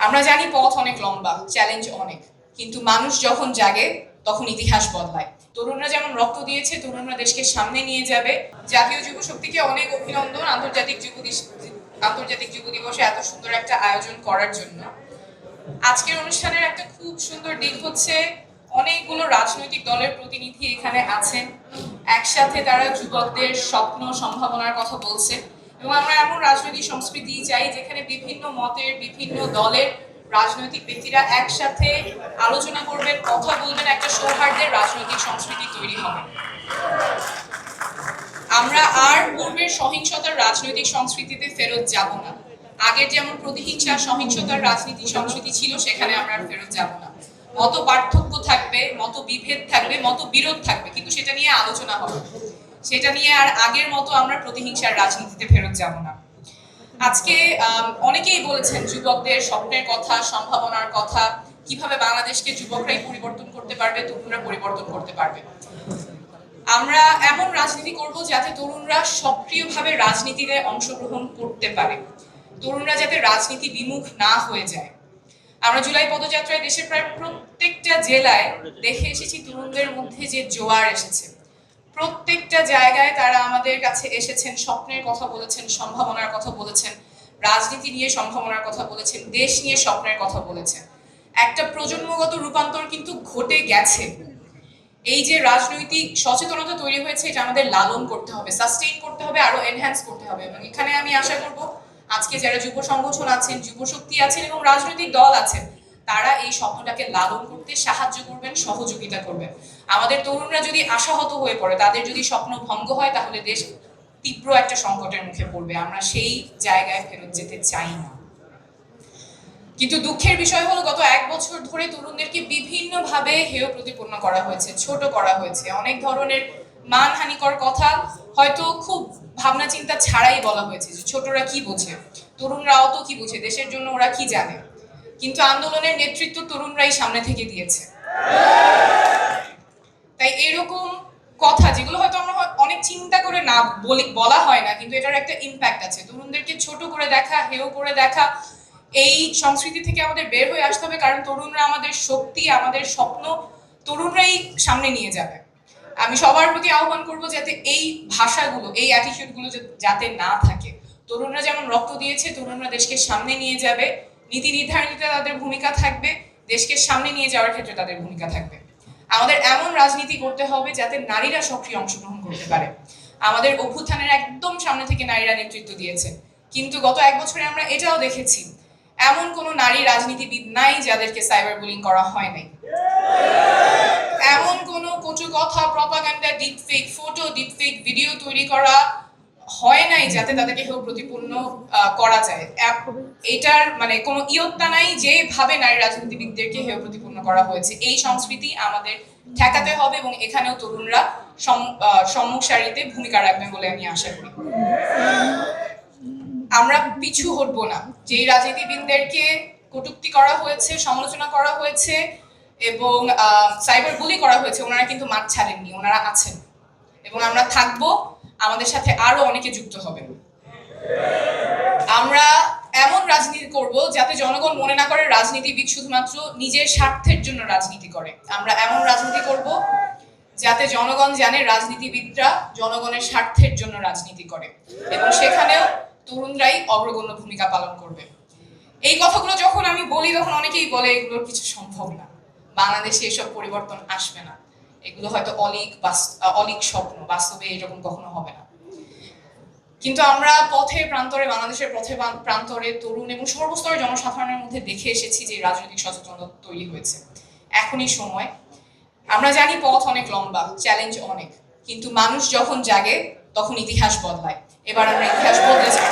আমরা জানি পথ অনেক লম্বা, চ্যালেঞ্জ অনেক, কিন্তু মানুষ যখন জাগে তখন ইতিহাস বদলায়। তরুণরা যেমন রক্ত দিয়েছে, তরুণরা দেশকে সামনে নিয়ে যাবে। জাতীয় যুব শক্তিকে অনেক অভিনন্দন আন্তর্জাতিক যুব দিবসে এত সুন্দর একটা আয়োজন করার জন্য। আজকের অনুষ্ঠানের একটা খুব সুন্দর দিক হচ্ছে অনেকগুলো রাজনৈতিক দলের প্রতিনিধি এখানে আছেন। একসাথে তারা যুবকদের স্বপ্ন সম্ভাবনার কথা বলছে, এবং আমরা এমন রাজনৈতিক সংস্কৃতি চাই যেখানে বিভিন্ন মতের, বিভিন্ন দলের রাজনৈতিক ব্যক্তিরা একসাথে আলোচনা করবেন, কথা বলবেন, একটা সৌহার্দ্যের রাজনৈতিক সংস্কৃতি তৈরি হবে। আমরা আর পূর্বের সহিংসতার রাজনৈতিক সংস্কৃতিতে ফেরত যাব না। আগের যেমন প্রতিহিংসা সহিংসতার রাজনীতি সংস্কৃতি ছিল, সেখানে আমরা আর ফেরত যাব না। মত পার্থক্য থাকবে, মত বিভেদ থাকবে, মত বিরোধ থাকবে, কিন্তু সেটা নিয়ে আলোচনা হবে। সেটা নিয়ে আর আগের মতো আমরা প্রতিহিংসার রাজনীতিতে ফেরত যাব না। আজকে অনেকেই বলেছেন যুবকদের স্বপ্নের কথা, সম্ভাবনার কথা, কিভাবে বাংলাদেশকে যুবকরাই পরিবর্তন করতে পারবে, তরুণরা পরিবর্তন করতে পারবে। আমরা এমন রাজনীতি করব যাতে তরুণরা সক্রিয়ভাবে রাজনীতিতে অংশগ্রহণ করতে পারে, তরুণরা যাতে রাজনীতি বিমুখ না হয়ে যায়। আমরা জুলাই পদযাত্রায় দেশের প্রায় প্রত্যেকটা জেলায় দেখে এসেছি তরুণদের মধ্যে যে জোয়ার এসেছে। প্রত্যেকটা জায়গায় তারা আমাদের কাছে এসেছেন, স্বপ্নের কথা বলেছেন, সম্ভাবনার কথা বলেছেন, রাজনীতি নিয়ে সম্ভাবনার কথা বলেছেন, দেশ নিয়ে স্বপ্নের কথা বলেছেন। একটা প্রজন্মগত রূপান্তর কিন্তু ঘটে গেছে। এই যে রাজনৈতিক সচেতনতা তৈরি হয়েছে, এটা আমাদের লালন করতে হবে, সাস্টেইন করতে হবে, আরো এনহ্যান্স করতে হবে। এবং এখানে আমি আশা করব আজকে যারা যুব সংগঠন আছেন, যুব শক্তি আছেন এবং রাজনৈতিক দল আছেন, তারা এই স্বপ্নটাকে লালন করতে সাহায্য করবেন, সহযোগিতা করবেন। আমাদের তরুণরা যদি আশাহত হয়ে পড়ে, তাদের যদি স্বপ্ন ভঙ্গ হয়, তাহলে দেশ তীব্র একটা সংকটের মুখে পড়বে। আমরা সেই জায়গায় ফেরত যেতে চাই না। কিন্তু দুঃখের বিষয় হলো গত 1 বছর ধরে তরুণদেরকে বিভিন্নভাবে হেয় প্রতিপন্ন করা হয়েছে, ছোট করা হয়েছে। অনেক ধরনের মানহানিকর কথা হয়তো খুব ভাবনা চিন্তা ছাড়াই বলা হয়েছে, যে ছোটরা কি বোঝে, তরুণরাও তো কি বোঝে, দেশের জন্য ওরা কি জানে। কিন্তু আন্দোলনের নেতৃত্ব তরুণরাই সামনে থেকে দিয়েছে। তাই এরকম কথা যেগুলো হয়তো আমরা অনেক চিন্তা করে না বলা হয় না, কিন্তু এটার একটা ইম্প্যাক্ট আছে। তরুণদেরকে ছোট করে দেখা, হেয় করে দেখা, এই সংস্কৃতি থেকে আমাদের বের হয়ে আসতে হবে। কারণ তরুণরা আমাদের শক্তি, আমাদের স্বপ্ন তরুণরাই সামনে নিয়ে যাবে। আমি সবার প্রতি আহ্বান করব যাতে এই ভাষাগুলো, এই অ্যাটিটিউডগুলো যাতে না থাকে। তরুণরা যেমন রক্ত দিয়েছে, তরুণরা দেশকে সামনে নিয়ে যাবে, নীতি নির্ধারণীতে তাদের ভূমিকা থাকবে, দেশকে সামনে নিয়ে যাওয়ার ক্ষেত্রে তাদের ভূমিকা থাকবে। আমাদের এমন রাজনীতি করতে হবে যাতে নারীরা সক্রিয় অংশগ্রহণ করতে পারে। আমাদের অভ্যুত্থানের একদম সামনে থেকে নারীরা নেতৃত্ব দিয়েছে, কিন্তু গত 1 বছরে আমরা এটাও দেখেছি এমন কোনো নারী রাজনীতিবিদ নাই যাদেরকে সাইবার বুলিং করা হয় নাই। এমন কোনো কটু কথা, propaganda, deepfake photo, deepfake video তৈরি করা হয় নাই যাতে তাদেরকে হেয় প্রতিপন্ন করা যায়। এটার মানে কোনো ইয়ত্তা নাই যেভাবে নারী রাজনীতিবিদদেরকে হেয় প্রতিপন্ন করা হয়েছে। এই সংস্কৃতি আমাদের ঠেকাতে হবে এবং এখানেও তরুণরা সম্মুখ সারিতে ভূমিকা রাখবে বলে আমি আশা করি। আমরা পিছু হটবো না। যেই রাজনীতিবিদদেরকে কটূক্তি করা হয়েছে, সমালোচনা করা হয়েছে এবং সাইবার বুলি করা হয়েছে, ওনারা কিন্তু মাঠ ছাড়েননি, ওনারা আছেন এবং আমরা থাকবো। আমাদের সাথে আরো অনেকে যুক্ত হবেন। আমরা এমন রাজনীতি করব যাতে জনগণ মনে না করে রাজনীতিবিদ শুধুমাত্র নিজের স্বার্থের জন্য রাজনীতি করে। আমরা এমন রাজনীতি করব যাতে জনগণ জানে রাজনীতিবিদরা জনগণের স্বার্থের জন্য রাজনীতি করে, এবং সেখানেও তরুণরাই অগ্রগণ্য ভূমিকা পালন করবে। এই কথাগুলো যখন আমি বলি, তখন অনেকেই বলে এগুলোর কিছু সম্ভব না, বাংলাদেশে এসব পরিবর্তন আসবে না, এগুলো হয়তো অলীক স্বপ্ন, বাস্তবে এরকম কখনো হবে না। কিন্তু আমরা পথের প্রান্তরে, বাংলাদেশের পথের প্রান্তরে তরুণ এবং সর্বস্তরের জনসাধারণের মধ্যে দেখে এসেছি যে রাজনৈতিক সচেতনতা তৈরি হয়েছে। এখনই সময়। আমরা জানি পথ অনেক লম্বা, চ্যালেঞ্জ অনেক, কিন্তু মানুষ যখন জাগে তখন ইতিহাস বদলায়। এবার আমরা ইতিহাস বদলে যাই।